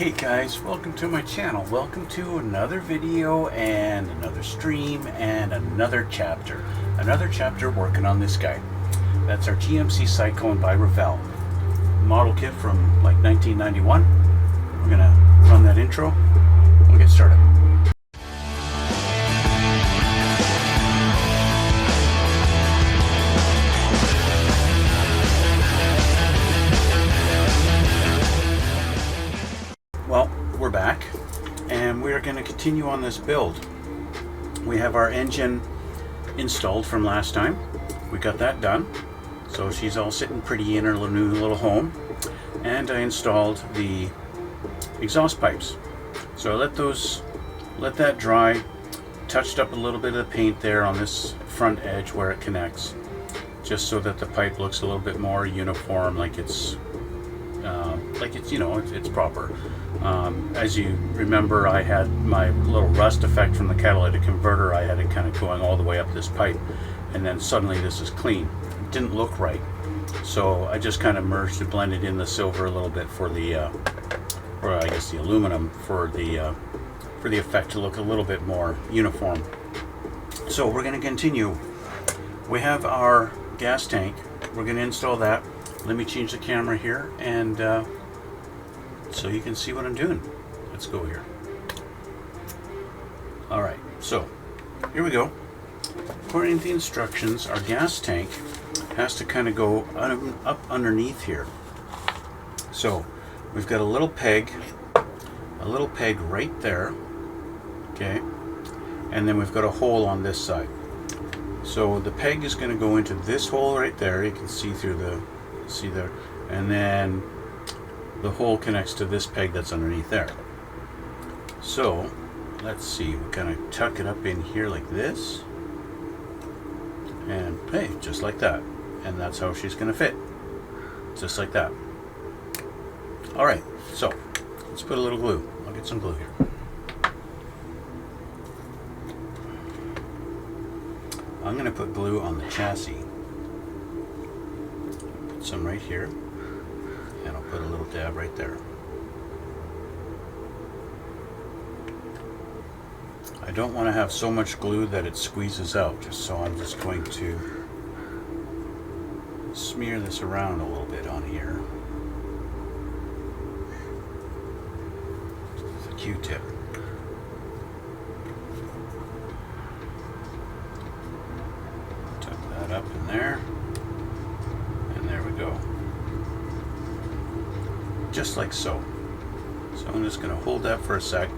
Hey guys, welcome to my channel. Welcome to another video and another stream and another chapter. Another chapter working on this guy. That's our GMC Syclone by Revell. Model kit from like 1991. We're gonna run that intro. We'll get started. Well, we're back and we're going to continue on this build. We have our engine installed from last time. We got that done. So she's all sitting pretty in her new little home. And I installed the exhaust pipes. So I let that dry, touched up a little bit of the paint there on this front edge where it connects, just so that the pipe looks a little bit more uniform, like it's it's proper. As you remember, I had my little rust effect from the catalytic converter. I had it kind of going all the way up this pipe, and then suddenly this is clean. It didn't look right, so I just kind of merged and blended in the silver a little bit for the, or I guess the aluminum for the effect to look a little bit more uniform. So we're going to continue. We have our gas tank. We're going to install that. Let me change the camera here and so you can see what I'm doing. Let's go here. Alright, so here we go. According to the instructions, our gas tank has to kind of go up underneath here. So we've got a little peg right there, okay, and then we've got a hole on this side. So the peg is going to go into this hole right there. You can see through see there, and then the hole connects to this peg that's underneath there. So let's see, we kind of tuck it up in here like this, and hey, just like that, and that's how she's going to fit, just like that. All right, so let's put a little glue. I'll get some glue here. I'm going to put glue on the chassis. Put some right here, and I'll put a little dab right there. I don't want to have so much glue that it squeezes out, so I'm just going to smear this around a little bit on here with a Q-tip. Tuck that up in there. There we go. Just like so. So I'm just going to hold that for a sec.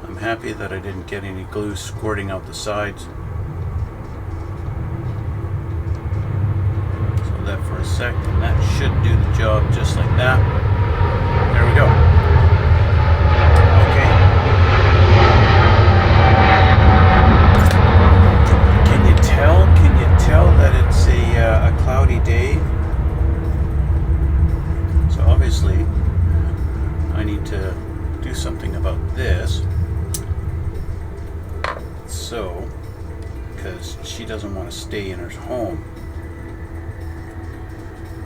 I'm happy that I didn't get any glue squirting out the sides. Hold that for a sec, and that should do the job just like that. There we go. Tell that it's a cloudy day, so obviously I need to do something about this. So, because she doesn't want to stay in her home.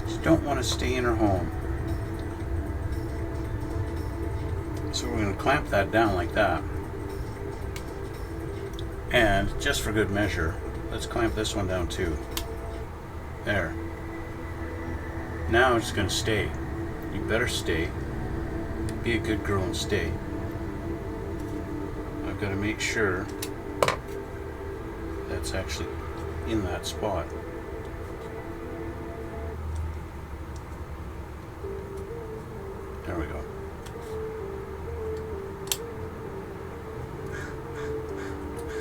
She don't want to stay in her home. So we're going to clamp that down like that. And just for good measure, let's clamp this one down too. There. Now it's going to stay. You better stay. Be a good girl and stay. I've got to make sure that's actually in that spot. There we go.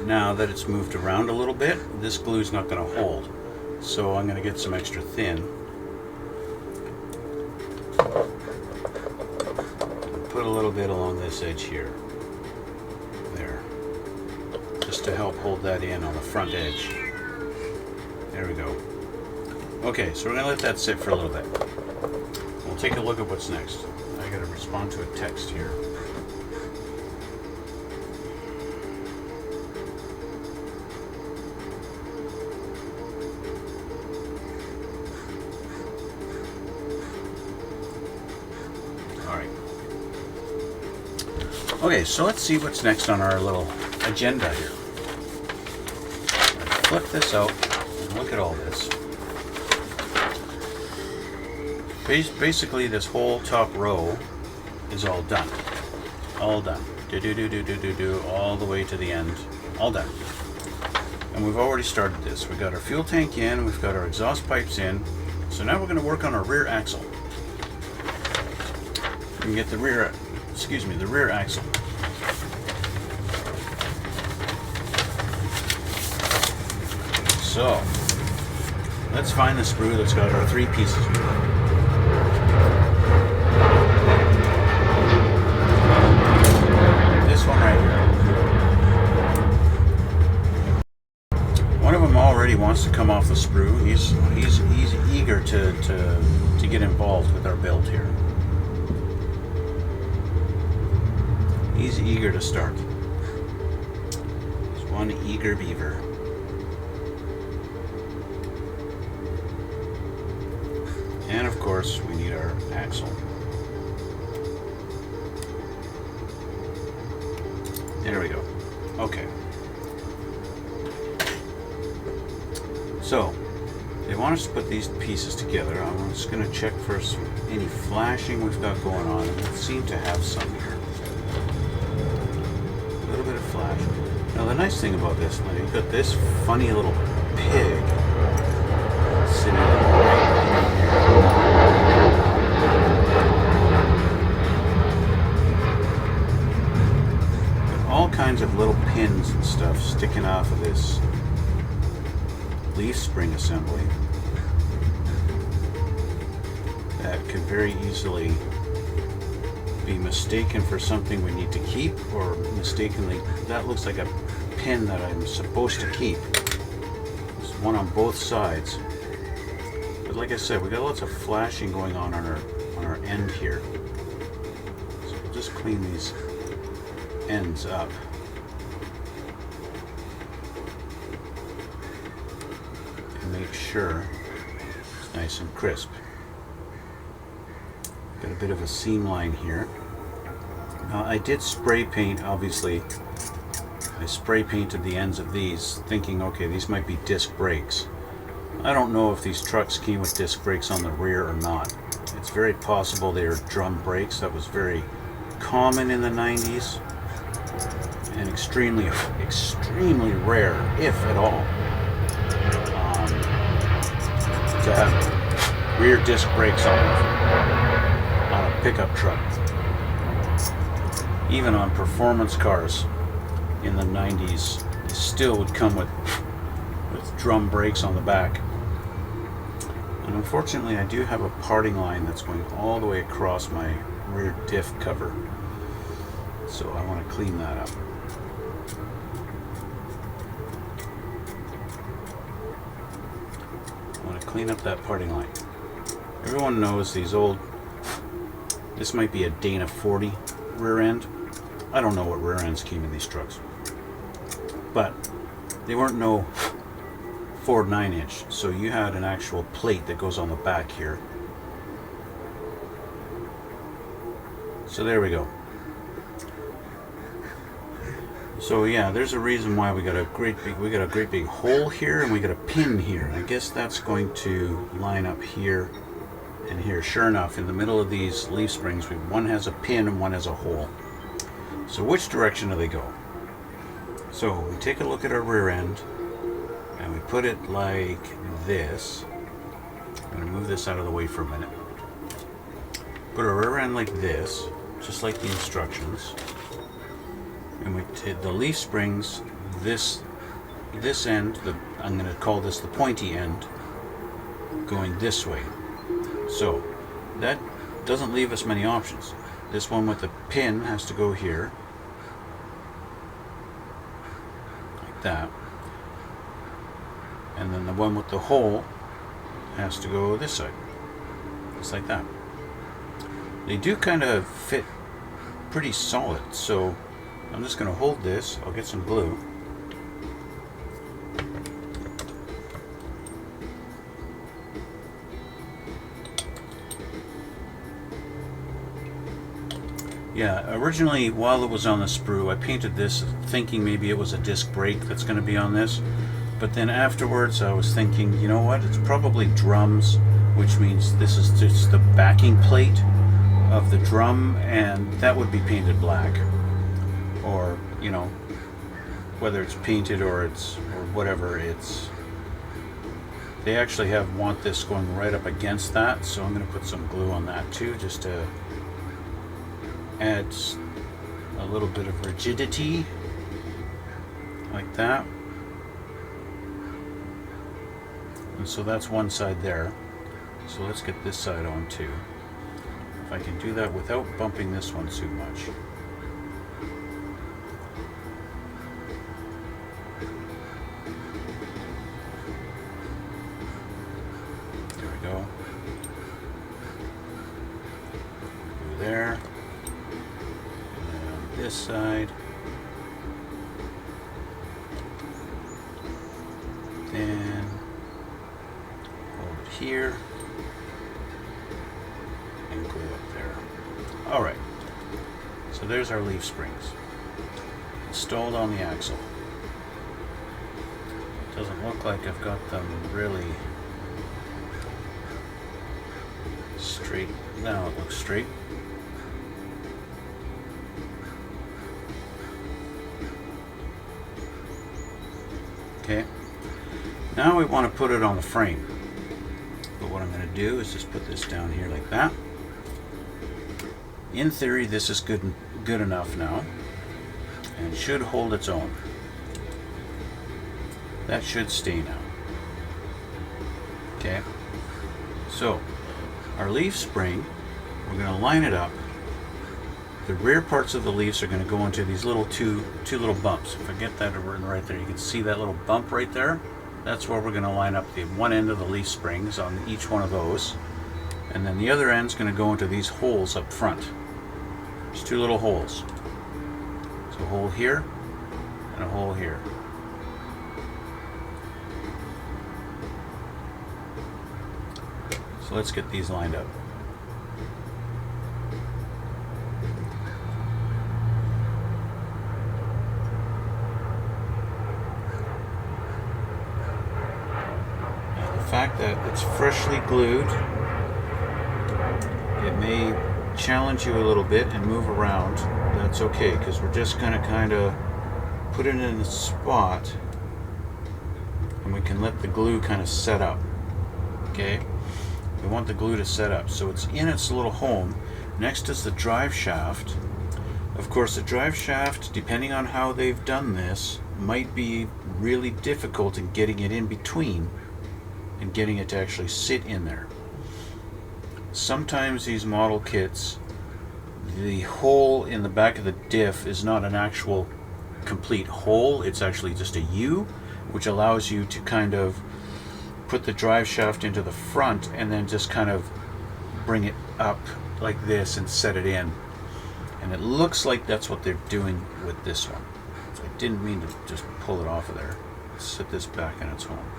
Now that it's moved around a little bit, this glue is not going to hold. So I'm going to get some extra thin. Put a little bit along this edge here. There. Just to help hold that in on the front edge. There we go. Okay, so we're going to let that sit for a little bit. We'll take a look at what's next. I got to respond to a text here. Okay, so let's see what's next on our little agenda here. Flip this out and look at all this. Basically, this whole top row is all done. All done. Do, all the way to the end. All done. And we've already started this. We've got our fuel tank in, we've got our exhaust pipes in. So now we're going to work on our rear axle. We can get the rear axle. So, let's find the sprue that's got our 3 pieces. This one right here. One of them already wants to come off the sprue. He's eager to get involved with our build here. He's eager to start. He's one eager beaver. And of course, we need our axle. There we go. Okay. So, they want us to put these pieces together. I'm just going to check for any flashing we've got going on. And we seem to have some here. A little bit of flash. Now, the nice thing about this, you've got this funny little pig sitting right in here. Got all kinds of little pins and stuff sticking off of this leaf spring assembly that could very easily be mistaken for something we need to keep, or mistakenly, that looks like a pin that I'm supposed to keep. There's one on both sides. But like I said, we got lots of flashing going on our end here. So we'll just clean these ends up. And make sure it's nice and crisp. Got a bit of a seam line here. Now I did spray paint, obviously. I spray painted the ends of these thinking, okay, these might be disc brakes. I don't know if these trucks came with disc brakes on the rear or not. It's very possible they are drum brakes. That was very common in the 90s and extremely rare, if at all, to have rear disc brakes on a pickup truck. Even on performance cars in the 90s, they still would come with drum brakes on the back. And unfortunately, I do have a parting line that's going all the way across my rear diff cover. So I want to clean that up. I want to clean up that parting line. Everyone knows these old, this might be a Dana 40 rear end. I don't know what rear ends came in these trucks, but they weren't no Ford 9-inch, so you had an actual plate that goes on the back here. So there we go. So yeah, there's a reason why we got a great big hole here, and we got a pin here. I guess that's going to line up here and here. Sure enough, in the middle of these leaf springs, one has a pin and one has a hole. So which direction do they go? So we take a look at our rear end and we put it like this. I'm going to move this out of the way for a minute. Put our rear end like this, just like the instructions. And we take the leaf springs, this end, I'm going to call this the pointy end, going this way. So that doesn't leave us many options. This one with the pin has to go here, like that. And then the one with the hole has to go this side, just like that. They do kind of fit pretty solid, so I'm just going to hold this. I'll get some glue. Yeah, originally while it was on the sprue, I painted this thinking maybe it was a disc brake that's going to be on this. But then afterwards I was thinking, you know what, it's probably drums, which means this is just the backing plate of the drum, and that would be painted black. Or, you know, whether it's painted or whatever, they actually want this going right up against that, so I'm going to put some glue on that too, just to add a little bit of rigidity, like that. And so that's one side there. So let's get this side on too. If I can do that without bumping this one too much. There we go. Go there. And then on this side. Then hold it here. And glue up there. Alright. So there's our leaf springs. Installed on the axle. Doesn't look like I've got them really straight. Now it looks straight. Okay. Now we want to put it on the frame. But what I'm going to do is just put this down here like that. In theory, this is good enough now, and should hold its own. That should stay now. Okay. So our leaf spring, we're going to line it up. The rear parts of the leaves are going to go into these little two little bumps. If I get that right there, you can see that little bump right there. That's where we're going to line up the one end of the leaf springs on each one of those, and then the other end's going to go into these holes up front. There's two little holes. So a hole here and a hole here. So let's get these lined up. The fact that it's freshly glued, it may challenge you a little bit and move around. That's okay, because we're just going to kind of put it in a spot, and we can let the glue kind of set up. Okay, we want the glue to set up so it's in its little home. Next is the drive shaft. Of course, the drive shaft, depending on how they've done this, might be really difficult in getting it in between and getting it to actually sit in there. Sometimes these model kits, the hole in the back of the diff is not an actual complete hole, it's actually just a U, which allows you to kind of put the drive shaft into the front and then just kind of bring it up like this and set it in. And it looks like that's what they're doing with this one. So I didn't mean to just pull it off of there. Let's set this back in its home.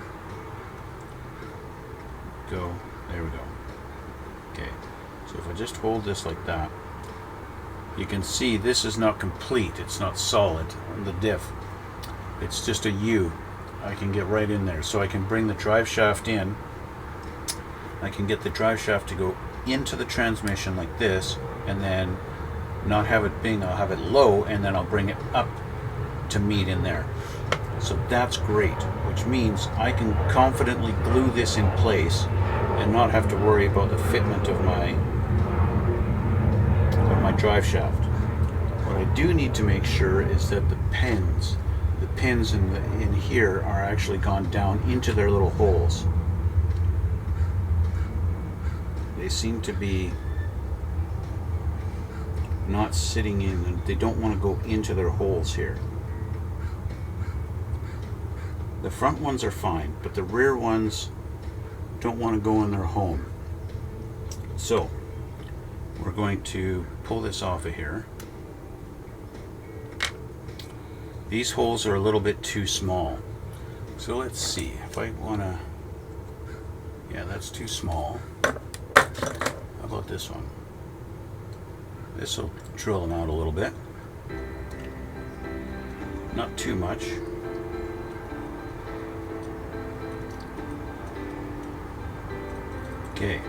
Go. There we go. Okay. So if I just hold this like that, you can see this is not complete. It's not solid on the diff. It's just a U. I can get right in there. So I can bring the drive shaft in. I can get the drive shaft to go into the transmission like this, and then not have it being, I'll have it low, and then I'll bring it up to meet in there. So that's great, which means I can confidently glue this in place and not have to worry about the fitment of my drive shaft. What I do need to make sure is that the pins in here are actually gone down into their little holes. They seem to be not sitting in, and they don't want to go into their holes here. The front ones are fine, but the rear ones don't want to go in their home. So we're going to pull this off of here. These holes are a little bit too small. So let's see if I want to, yeah, that's too small. How about this one? This will drill them out a little bit. Not too much. Okay.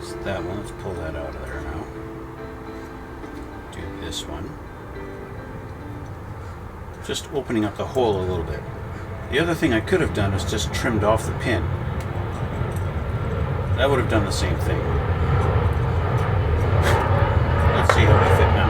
So that one, let's pull that out of there now. Do this one. Just opening up the hole a little bit. The other thing I could have done is just trimmed off the pin. That would have done the same thing. Let's see how they fit now.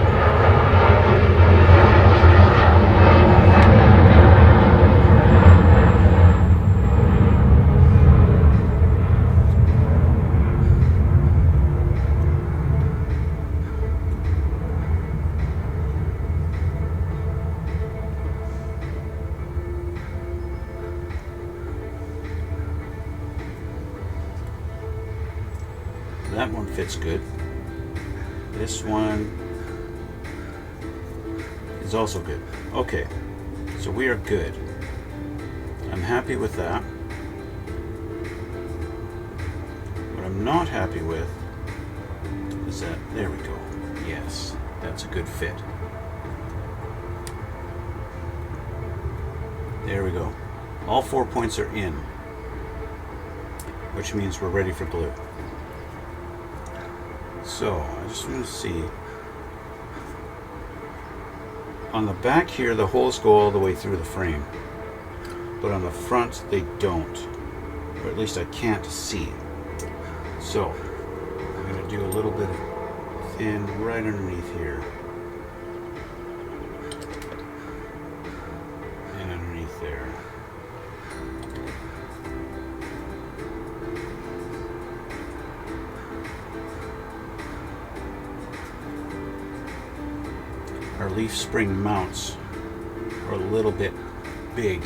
That one fits good. This one is also good. Okay, so we are good. I'm happy with that. What I'm not happy with is that, there we go. Yes, that's a good fit. There we go. All 4 points are in, which means we're ready for glue. So, I just want to see. On the back here, the holes go all the way through the frame. But on the front, they don't. Or at least I can't see. So, I'm going to do a little bit of thin right underneath here. And underneath there. Our leaf spring mounts are a little bit big,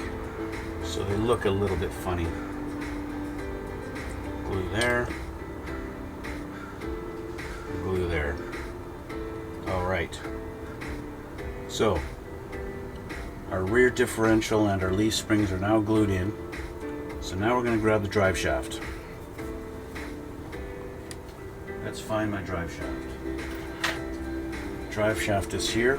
so they look a little bit funny. Glue there, glue there. All right, so our rear differential and our leaf springs are now glued in. So now we're going to grab the drive shaft. Let's find my drive shaft. Drive shaft is here.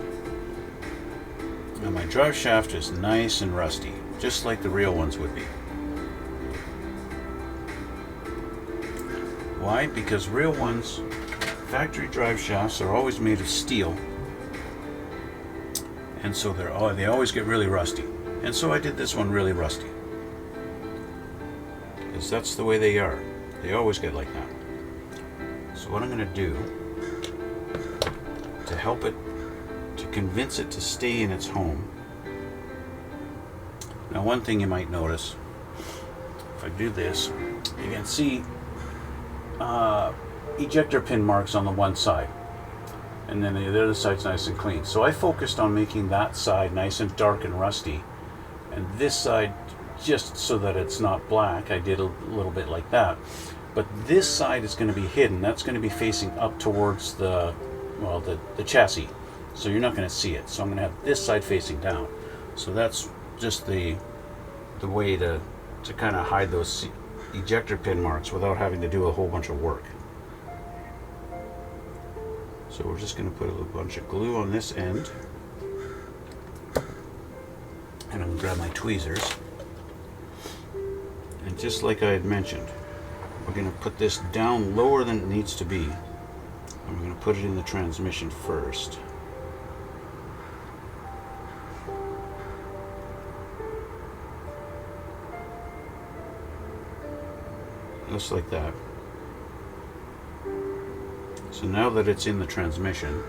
Now my drive shaft is nice and rusty, just like the real ones would be. Why? Because real ones, factory drive shafts are always made of steel, and so they always get really rusty. And so I did this one really rusty, because that's the way they are. They always get like that. So what I'm going to do to help it, to convince it to stay in its home. Now one thing you might notice, if I do this, you can see ejector pin marks on the one side, and then the other side's nice and clean. So I focused on making that side nice and dark and rusty, and this side just so that it's not black. I did a little bit like that, but this side is going to be hidden. That's going to be facing up towards the chassis, so you're not going to see it. So I'm going to have this side facing down. So that's just the way to kind of hide those ejector pin marks without having to do a whole bunch of work. So we're just going to put a little bunch of glue on this end, and I'm going to grab my tweezers, and just like I had mentioned, we're going to put this down lower than it needs to be. I'm going to put it in the transmission first. Just like that. So now that it's in the transmission,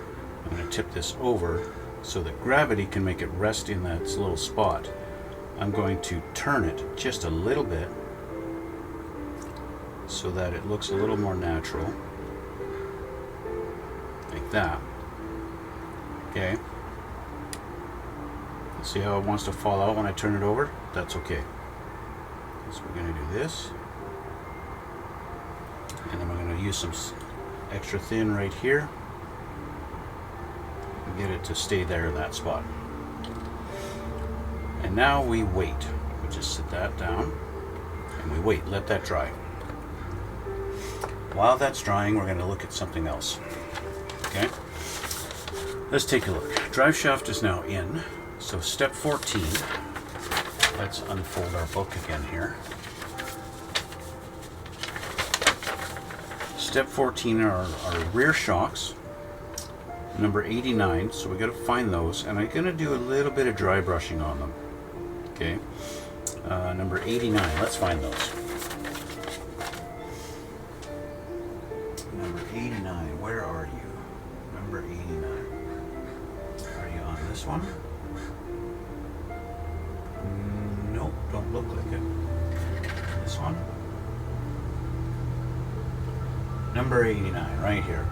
I'm going to tip this over so that gravity can make it rest in that little spot. I'm going to turn it just a little bit so that it looks a little more natural. Like that. Okay. See how it wants to fall out when I turn it over? That's okay. So we're going to do this. And then we're going to use some extra thin right here and get it to stay there in that spot. And now we wait. We just sit that down and we wait, let that dry. while that's drying, we're going to look at something else. Okay? Let's take a look. Drive shaft is now in. So step 14. Let's unfold our book again here. Step 14 are our rear shocks, number 89. So we got to find those, and I'm going to do a little bit of dry brushing on them. Okay, number 89. Let's find those. Number 89. Where are you? Number 89. Are you on this one? Nope, don't look like it. This one? Number 89, right here.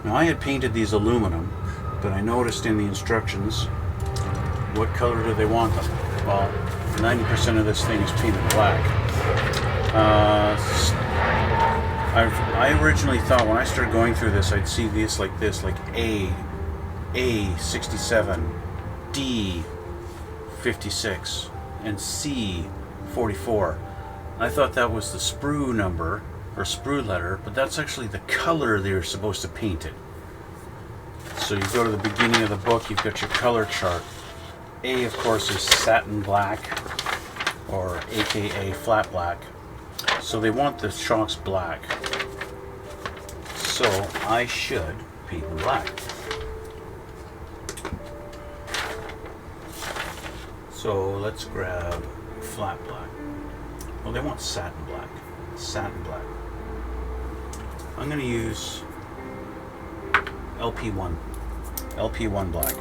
Now I had painted these aluminum, but I noticed in the instructions, what color do they want them? Well, 90% of this thing is painted black. I originally thought when I started going through this, I'd see this, like A 67, D 56, and C 44. I thought that was the sprue number, or sprue letter, but that's actually the color they're supposed to paint it. So you go to the beginning of the book, you've got your color chart. A, of course, is satin black, or AKA flat black. So they want the shocks black. So I should paint them black. So let's grab flat black. Well, they want satin black. Satin black. I'm going to use LP1. LP1 black.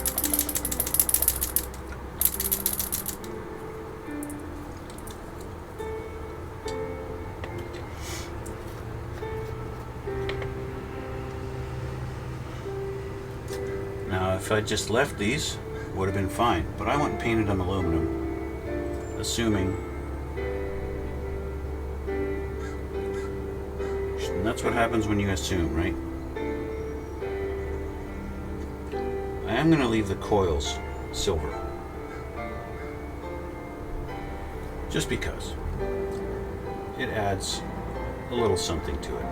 Now, if I just left these, would have been fine. But I went and painted them aluminum, assuming. And that's what happens when you assume, right? I am going to leave the coils silver. Just because. It adds a little something to it.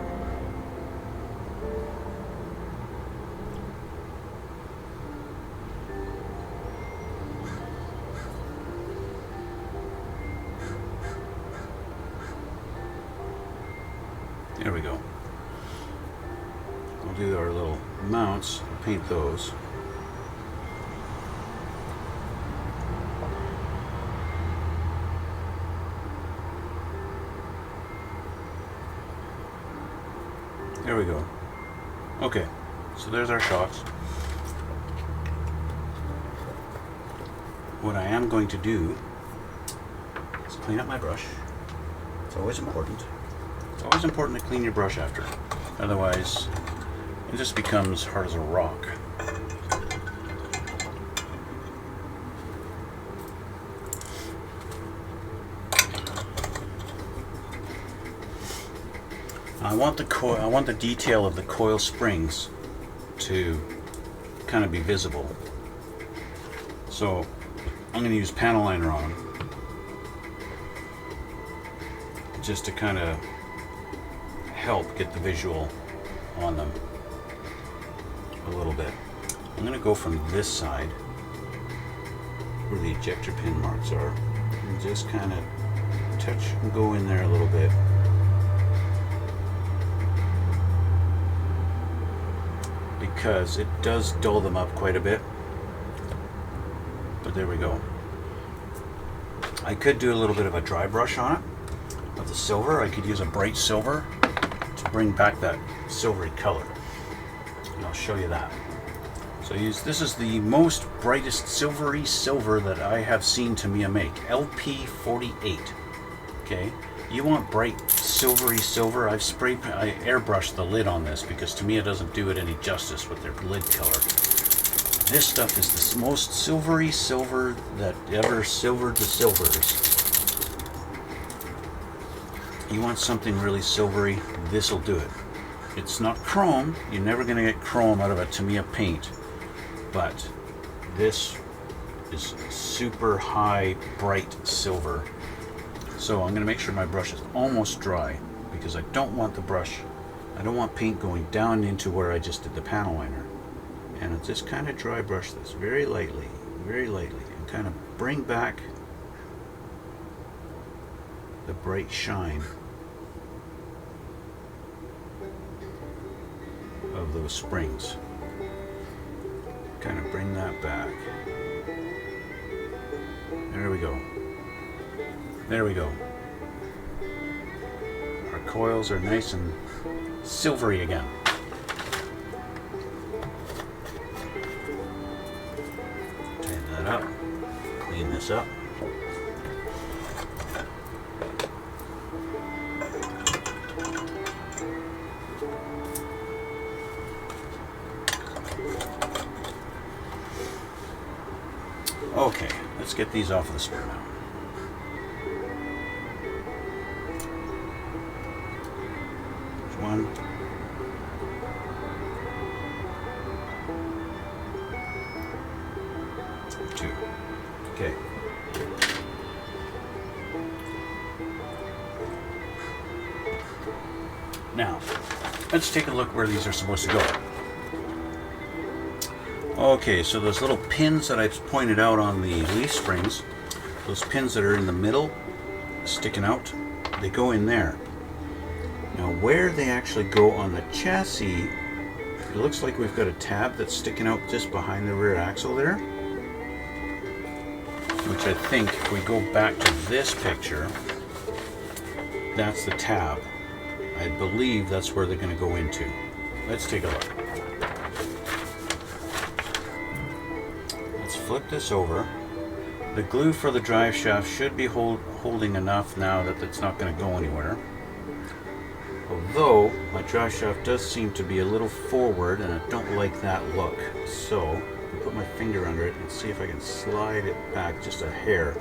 There we go. We'll do our little mounts, paint those. There we go. Okay, so there's our shocks. What I am going to do is clean up my brush. It's always important. It's always important to clean your brush after. Otherwise, it just becomes hard as a rock. I want the detail of the coil springs to kind of be visible. So I'm going to use panel liner on them just to kind of help get the visual on them a little bit. I'm going to go from this side where the ejector pin marks are and just kind of touch and go in there a little bit. Because it does dull them up quite a bit. But there we go. I could do a little bit of a dry brush on it of the silver. I could use a bright silver to bring back that silvery color. And I'll show you that. So this is the most brightest silvery silver that I have seen Tamiya make. LP48. Okay. You want bright silvery silver. I airbrushed the lid on this because Tamiya doesn't do it any justice with their lid color. This stuff is the most silvery silver that ever silvered the silvers. You want something really silvery, this will do it. It's not chrome. You're never going to get chrome out of a Tamiya paint. But this is super high, bright silver. So I'm going to make sure my brush is almost dry because I don't want the brush, I don't want paint going down into where I just did the panel liner. And I'll just kind of dry brush this very lightly, and kind of bring back the bright shine of those springs. Kind of bring that back. There we go. There we go. Our coils are nice and silvery again. Tighten that up. Clean this up. Okay, let's get these off of the spur now. There's one. Two. Okay. Now, let's take a look where these are supposed to go. Okay, so those little pins that I pointed out on the leaf springs, those pins that are in the middle, sticking out, they go in there. Now where they actually go on the chassis, it looks like we've got a tab that's sticking out just behind the rear axle there. Which I think, if we go back to this picture, that's the tab. I believe that's where they're going to go into. Let's take a look. Flip this over. The glue for the drive shaft should be holding enough now that it's not going to go anywhere. Although my drive shaft does seem to be a little forward and I don't like that look. So I'll put my finger under it and see if I can slide it back just a hair.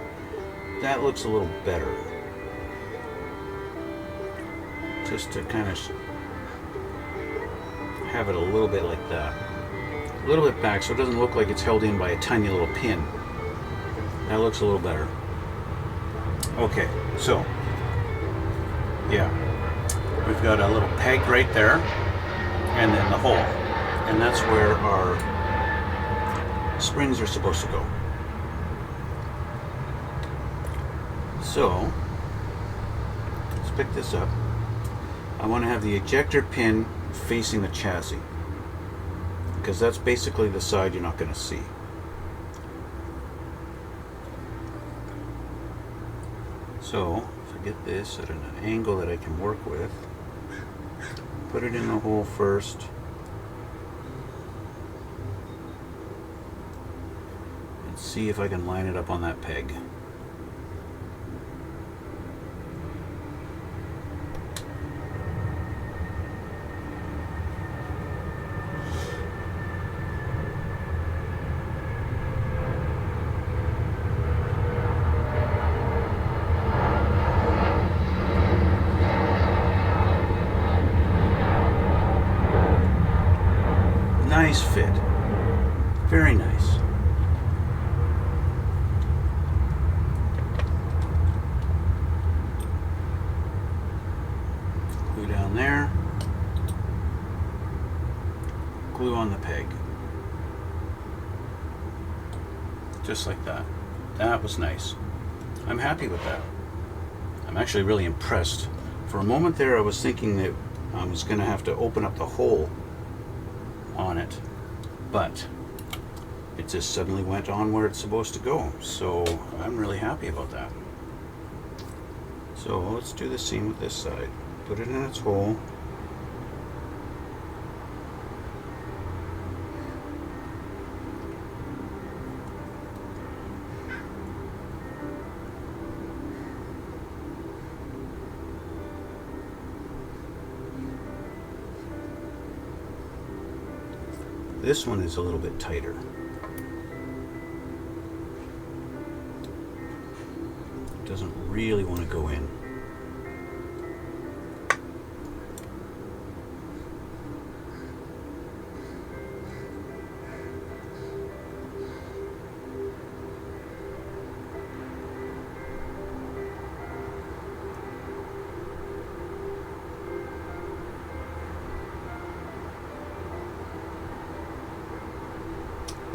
That looks a little better. Just to kind of have it a little bit like that. A little bit back so it doesn't look like it's held in by a tiny little pin. That looks a little better. Okay, so yeah, we've got a little peg right there and then the hole, and that's where our springs are supposed to go. So let's pick this up. I want to have the ejector pin facing the chassis, because that's basically the side you're not going to see. So if I get this at an angle that I can work with, put it in the hole first, and see if I can line it up on that peg. Nice fit. Very nice. Glue down there. Glue on the peg. Just like that. That was nice. I'm happy with that. I'm actually really impressed. For a moment there I was thinking that I was going to have to open up the hole on it, but it just suddenly went on where it's supposed to go, so I'm really happy about that. So let's do the same with this side. Put it in its hole. This one is a little bit tighter. It doesn't really want to go in.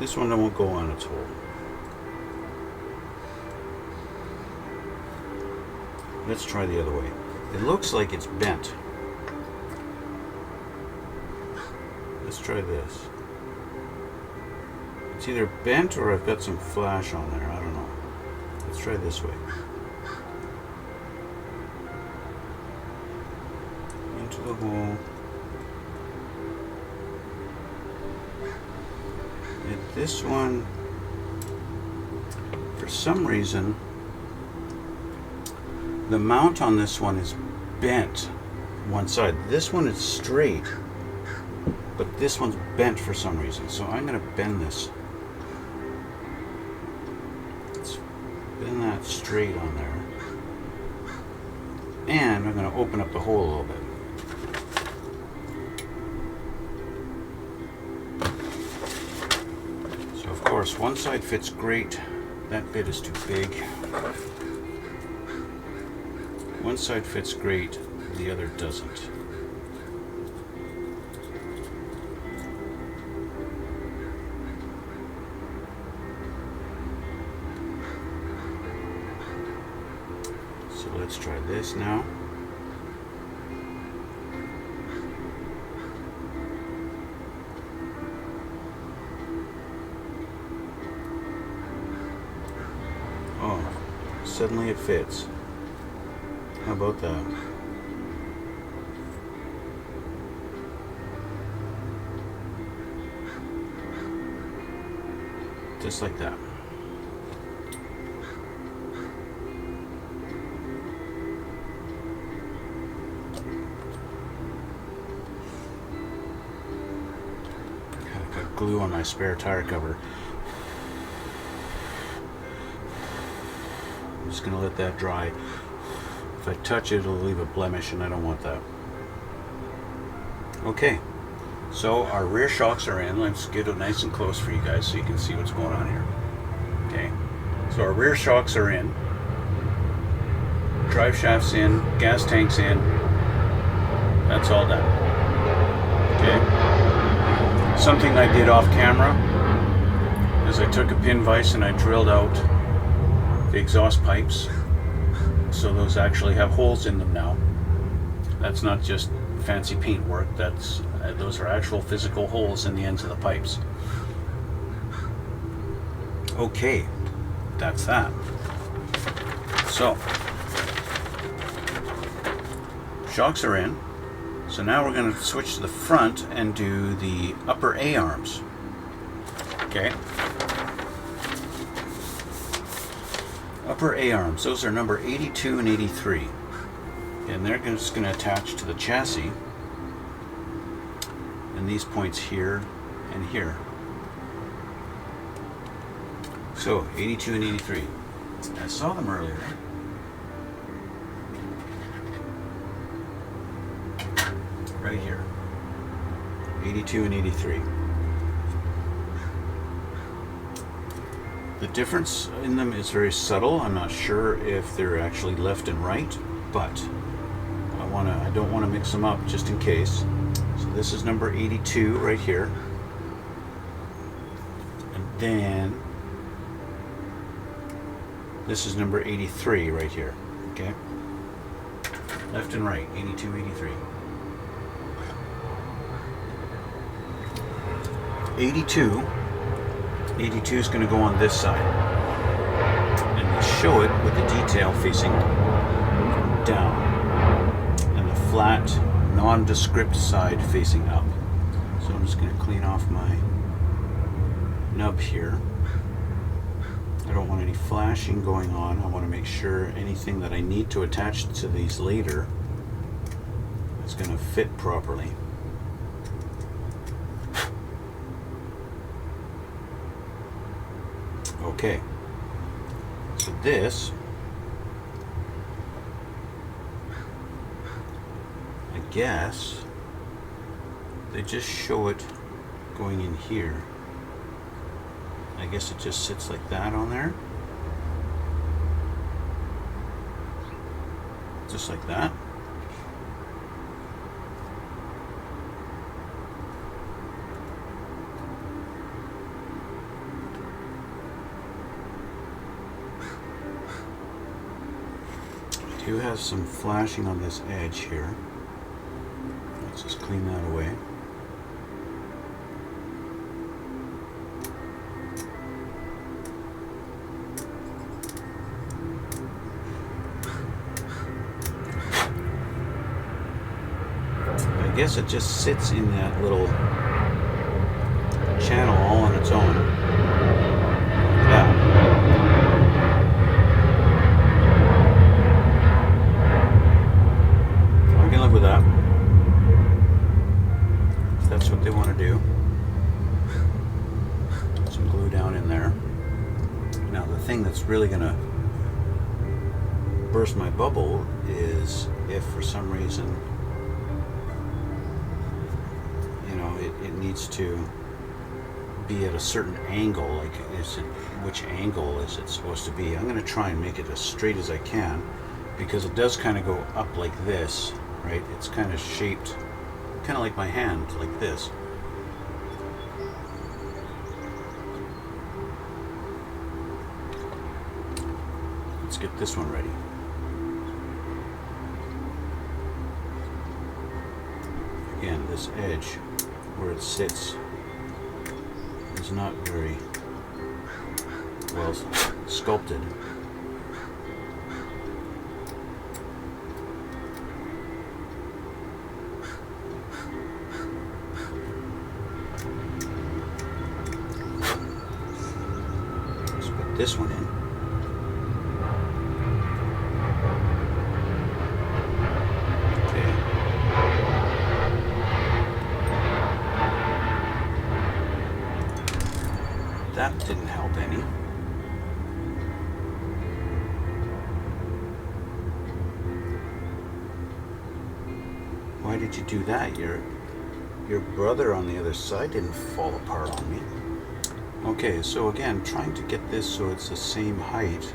This one won't go on its hole. Let's try the other way. It looks like it's bent. Let's try this. It's either bent or I've got some flash on there. I don't know. Let's try this way. Into the hole. And this one, for some reason, the mount on this one is bent one side. This one is straight, but this one's bent for some reason. So I'm going to bend this. Let's bend that straight on there. And I'm going to open up the hole a little bit. So of course, one side fits great. That bit is too big. One side fits great, the other doesn't. So let's try this now. Oh, suddenly it fits. How about that? Just like that. I've got glue on my spare tire cover. I'm just going to let that dry. If I touch it, it'll leave a blemish, and I don't want that. Okay, so our rear shocks are in. Let's get it nice and close for you guys so you can see what's going on here. Okay, so our rear shocks are in. Drive shaft's in. Gas tank's in. That's all done. Okay. Something I did off camera is I took a pin vise and I drilled out the exhaust pipes. So those actually have holes in them now. That's not just fancy paint work. Those are actual physical holes in the ends of the pipes. Okay, that's that. So shocks are in. So now we're going to switch to the front and do the upper A-arms. Okay. Upper A-arms, those are number 82 and 83. And they're just going to attach to the chassis. And these points here and here. So, 82 and 83. I saw them earlier. Right here. 82 and 83. The difference in them is very subtle. I'm not sure if they're actually left and right, but I don't want to mix them up just in case. So this is number 82 right here. And then this is number 83 right here. Okay? Left and right, 82, 83. 82 is going to go on this side, and they show it with the detail facing down and the flat nondescript side facing up. So I'm just going to clean off my nub here. I don't want any flashing going on. I want to make sure anything that I need to attach to these later is going to fit properly. Okay, so this, I guess, they just show it going in here. I guess it just sits like that on there. Just like that. do have some flashing on this edge here. Let's just clean that away. I guess it just sits in that little channel all on its own. Yeah. I can live with that. If that's what they want to do. Some glue down in there. Now the thing that's really going to burst my bubble is if for some reason, you know, it needs to be at a certain angle. Like, which angle is it supposed to be? I'm going to try and make it as straight as I can, because it does kind of go up like this, right? It's kind of shaped kind of like my hand, like this. Let's get this one ready. Again, this edge where it sits is not very well sculpted. Let's put this one in. That didn't help any. Why did you do that? Your brother on the other side didn't fall apart on me. Okay, so again, trying to get this so it's the same height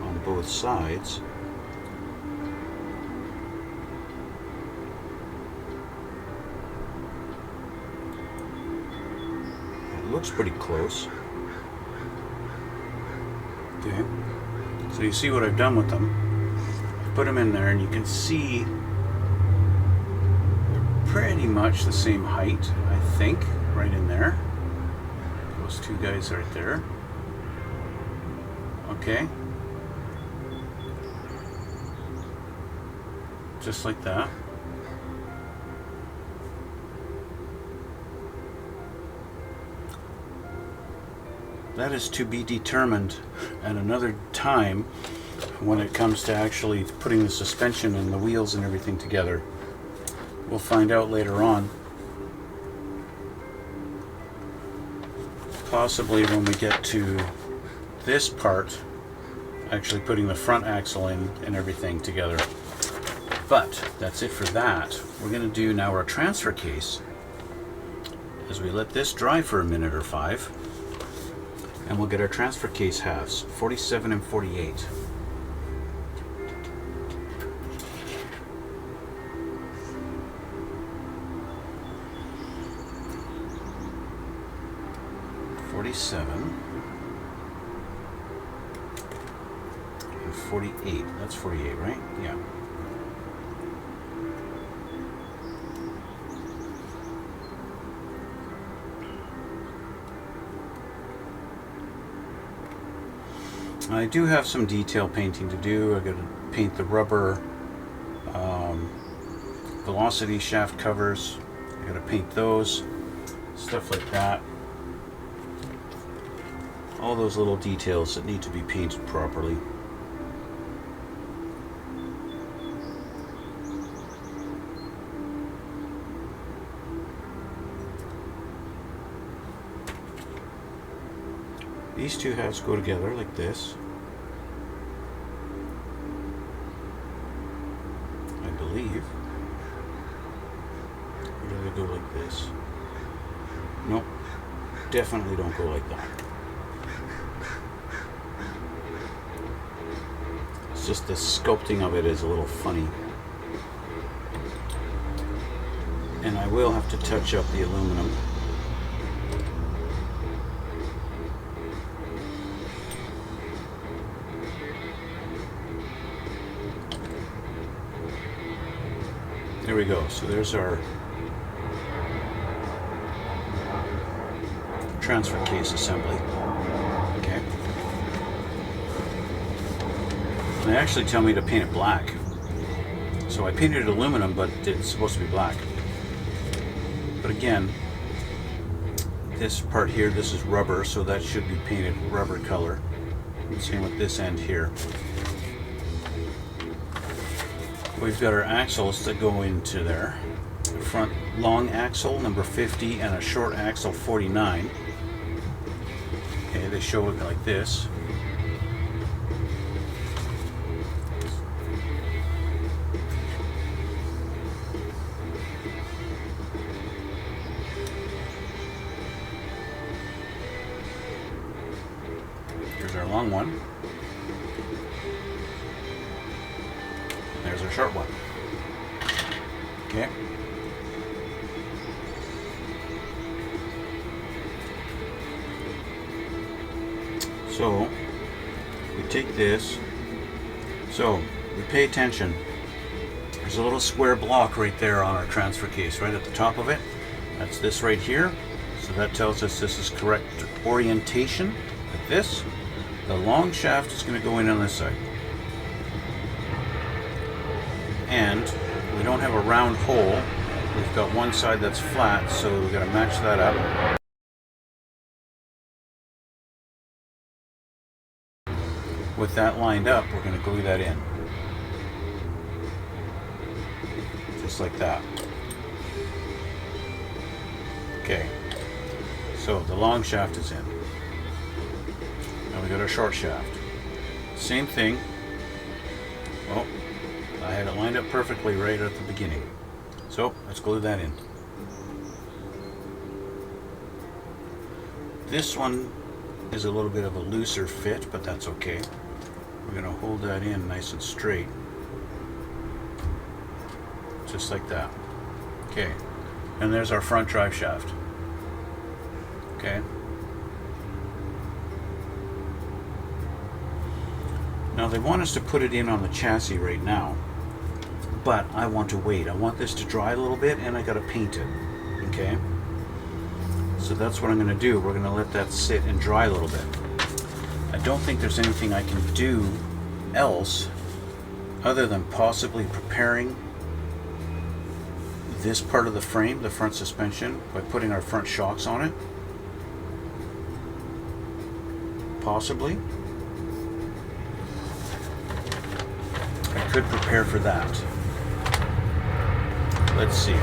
on both sides. Looks pretty close. Okay, so you see what I've done with them. I put them in there and you can see they're pretty much the same height, I think, right in there. Those two guys right there. Okay. Just like that. That is to be determined at another time when it comes to actually putting the suspension and the wheels and everything together. We'll find out later on. Possibly when we get to this part, actually putting the front axle in and everything together. But that's it for that. We're going to do now our transfer case as we let this dry for a minute or 5. And we'll get our transfer case halves, 47 and 48. And 48. That's 48, right? Yeah. I do have some detail painting to do. I got to paint the rubber velocity shaft covers. I got to paint those, stuff like that. All those little details that need to be painted properly. These two halves go together like this. I believe. Or do they go like this? Nope. Definitely don't go like that. It's just the sculpting of it is a little funny. And I will have to touch up the aluminum. There we go. So there's our transfer case assembly. Okay. They actually tell me to paint it black. So I painted it aluminum, but it's supposed to be black. But again, this part here, this is rubber, so that should be painted rubber color. And same with this end here. We've got our axles that go into there. A front long axle, number 50, and a short axle, 49. Okay, they show it like this. Here's our long one. There's our short one. Okay. So we take this. So we pay attention. There's a little square block right there on our transfer case, right at the top of it. That's this right here. So that tells us this is correct orientation, like this. The long shaft is going to go in on this side. And we don't have a round hole. We've got one side that's flat, so we've got to match that up. With that lined up, we're going to glue that in. Just like that. Okay. So the long shaft is in. Now we got our short shaft. Same thing. Oh, I had it lined up perfectly right at the beginning. So let's glue that in. This one is a little bit of a looser fit, but that's okay. We're going to hold that in nice and straight. Just like that. Okay. And there's our front drive shaft. Okay. Now they want us to put it in on the chassis right now, but I want to wait. I want this to dry a little bit, and I got to paint it. Okay. So that's what I'm going to do. We're going to let that sit and dry a little bit. I don't think there's anything I can do else other than possibly preparing this part of the frame, the front suspension, by putting our front shocks on it. Possibly. I could prepare for that. Let's see.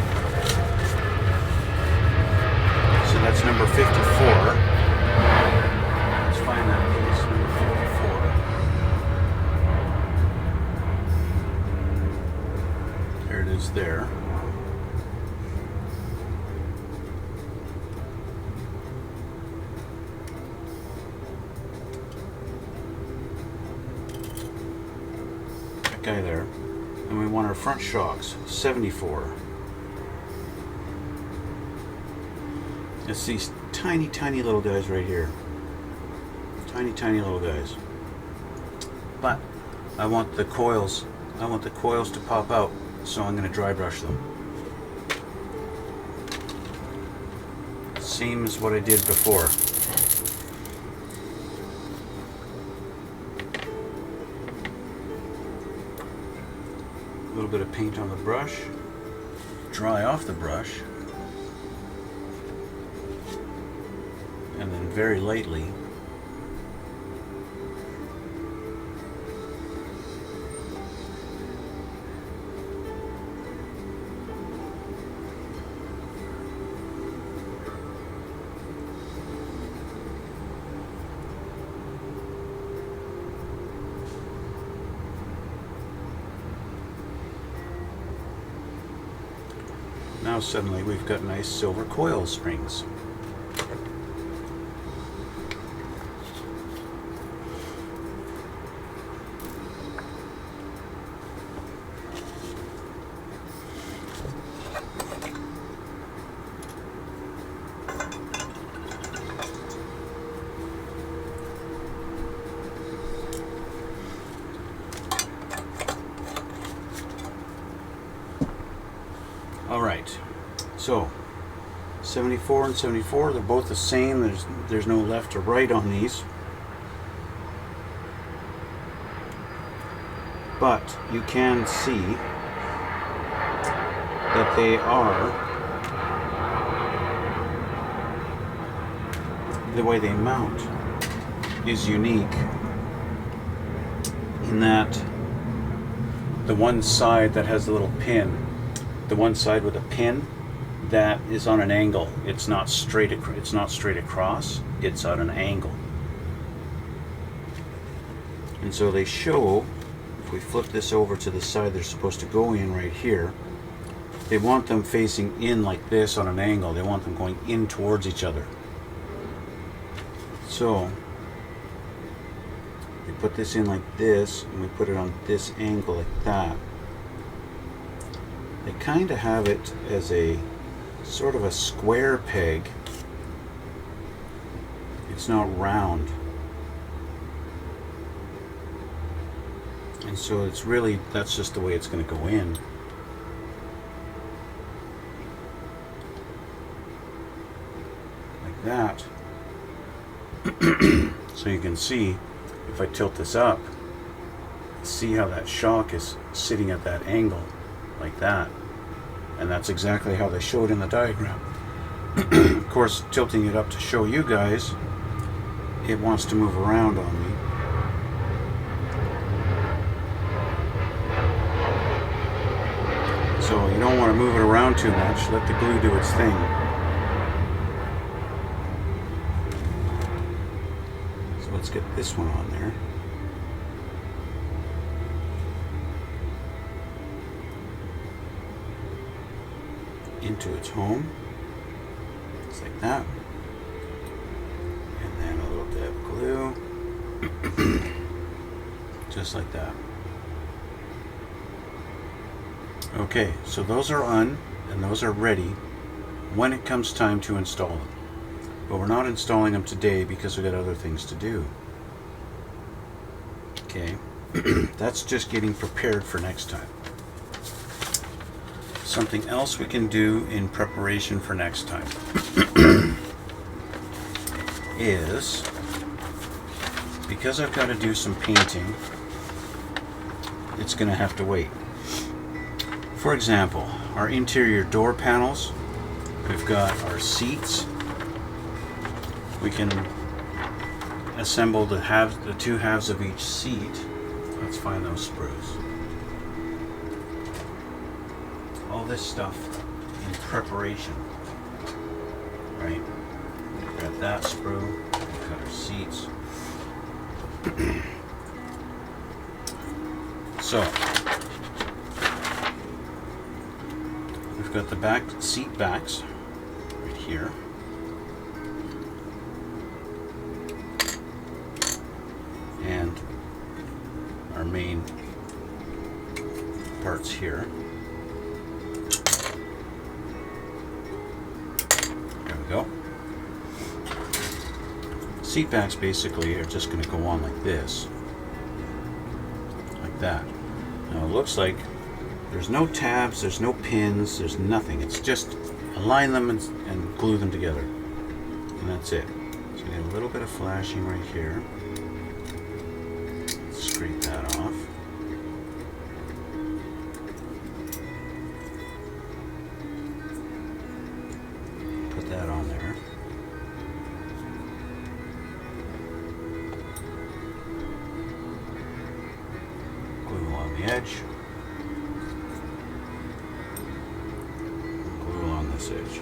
So that's number 54. Let's find that piece, number 54. There it is there. That guy there. And we want our front shocks, 74. It's these tiny, tiny little guys right here. Tiny, tiny little guys. But I want the coils to pop out, so I'm going to dry brush them. Same as what I did before. A little bit of paint on the brush. Dry off the brush. And then very lightly now suddenly we've got nice silver coil springs. right, so 74 and 74, they're both the same. There's no left or right on these. But you can see that they are, the way they mount is unique in that the one side that has the little pin, the one side with a pin, that is on an angle. It's not straight across, it's at an angle. And so they show, if we flip this over to the side they're supposed to go in right here, they want them facing in like this on an angle. They want them going in towards each other. So we put this in like this, and we put it on this angle like that. They kind of have it as a sort of a square peg. It's not round. And so it's really, that's just the way it's going to go in. Like that. So you can see, if I tilt this up, see how that shock is sitting at that angle, like that. And that's exactly how they show it in the diagram. Of course, tilting it up to show you guys, it wants to move around on me. So you don't want to move it around too much. Let the glue do its thing. So let's get this one on there. Into its home, just like that, and then a little bit of glue, just like that. Okay, so those are on and those are ready when it comes time to install them, but we're not installing them today because we've got other things to do. Okay, that's just getting prepared for next time. Something else we can do in preparation for next time is, because I've got to do some painting, it's going to have to wait. For example, our interior door panels, we've got our seats. We can assemble the two halves of each seat. Let's find those sprues. All this stuff in preparation, right? We've got that sprue, we've got our seats. So we've got the back seat backs right here. And our main parts here. Go. Seat backs basically are just going to go on like this, like that. Now it looks like there's no tabs, there's no pins, there's nothing. It's just align them and glue them together, and that's it. So we get a little bit of flashing right here. Let's scrape that off. That on there. Glue along the edge. Glue along this edge.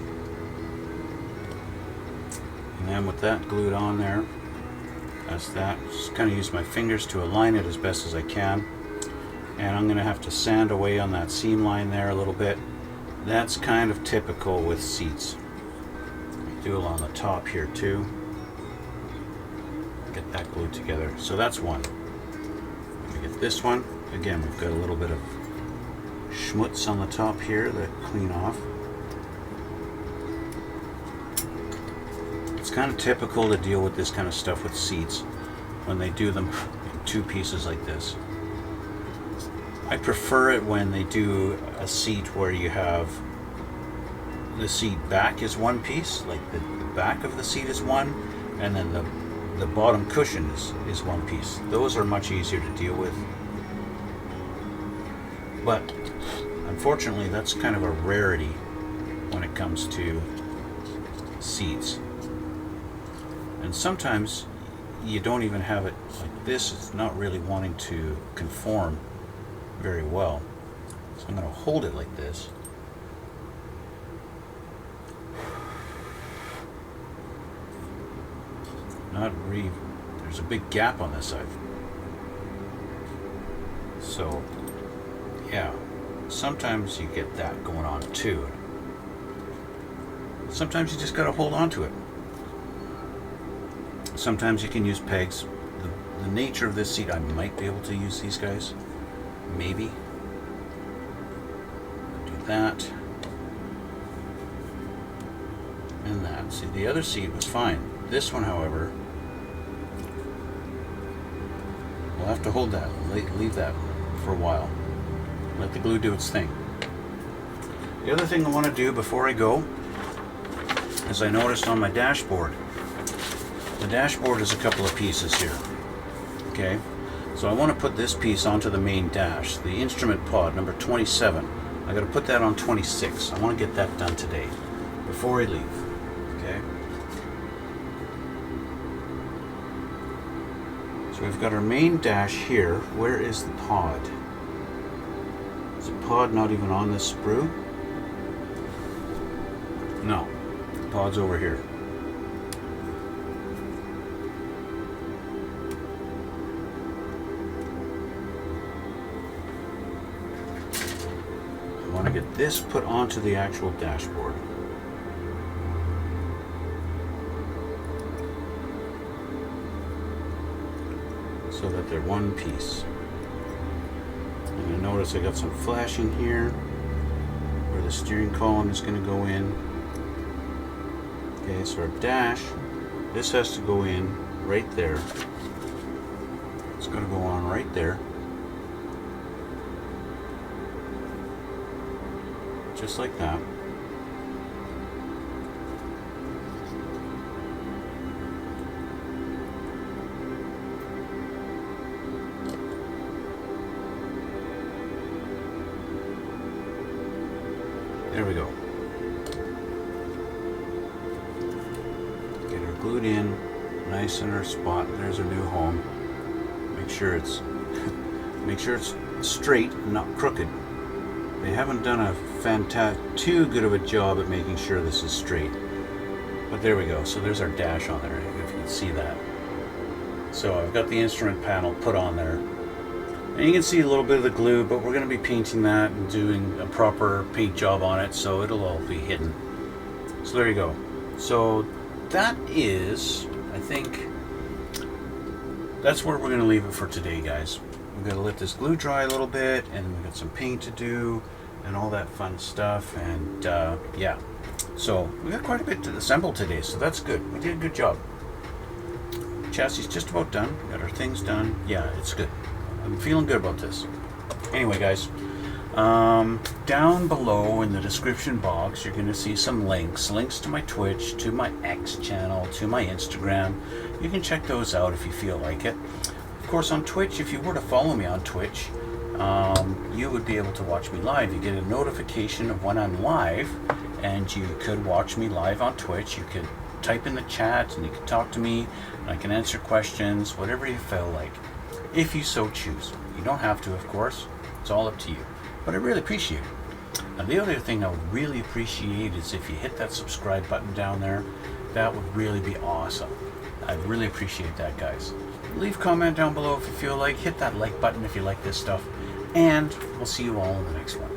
And then with that glued on there, that's that. Just kind of use my fingers to align it as best as I can. And I'm going to have to sand away on that seam line there a little bit. That's kind of typical with seats. Do along the top here too. Get that glued together. So that's one. Let me get this one. Again, we've got a little bit of schmutz on the top here that clean off. It's kind of typical to deal with this kind of stuff with seats when they do them in two pieces like this. I prefer it when they do a seat where you have the seat back is one piece, like the back of the seat is one, and then the bottom cushion is one piece. Those are much easier to deal with. But unfortunately, that's kind of a rarity when it comes to seats. And sometimes you don't even have it like this. It's not really wanting to conform very well. So I'm going to hold it like this. There's a big gap on this side. So, yeah, sometimes you get that going on too. Sometimes you just got to hold on to it. Sometimes you can use pegs. The nature of this seat, I might be able to use these guys. Maybe. Do that. And that. See, the other seat was fine. This one, however, we'll have to hold that, leave that for a while. Let the glue do its thing. The other thing I want to do before I go is I noticed on my dashboard, the dashboard is a couple of pieces here. Okay, so I want to put this piece onto the main dash, the instrument pod number 27. I got to put that on 26. I want to get that done today before I leave. Okay. So we've got our main dash here. Where is the pod? Is the pod not even on this sprue? No, the pod's over here. I want to get this put onto the actual dashboard. So that they're one piece. And you notice I got some flashing here where the steering column is going to go in. Okay, so our dash, this has to go in right there. It's going to go on right there. Just like that. There we go. Get her glued in, nice in her spot. There's her new home. Make sure it's straight and not crooked. They haven't done a too good of a job at making sure this is straight. But there we go. So there's our dash on there, if you can see that. So I've got the instrument panel put on there. And you can see a little bit of the glue, but we're going to be painting that and doing a proper paint job on it, so it'll all be hidden. So there you go. So that is, I think, that's where we're going to leave it for today, guys. We've got to let this glue dry a little bit, and we've got some paint to do, and all that fun stuff, and yeah. So we got quite a bit to assemble today, so that's good. We did a good job. Chassis is just about done. Got our things done. Yeah, it's good. I'm feeling good about this. Anyway, guys, down below in the description box, you're going to see some links to my Twitch, to my X channel, to my Instagram. You can check those out if you feel like it. Of course, on Twitch, if you were to follow me on Twitch, you would be able to watch me live. You get a notification of when I'm live, and you could watch me live on Twitch. You could type in the chat, and you can talk to me, and I can answer questions, whatever you feel like, if you so choose. You don't have to, of course. It's all up to you. But I really appreciate it. Now, the other thing I would really appreciate is if you hit that subscribe button down there. That would really be awesome. I'd really appreciate that, guys. Leave a comment down below if you feel like. Hit that like button if you like this stuff. And we'll see you all in the next one.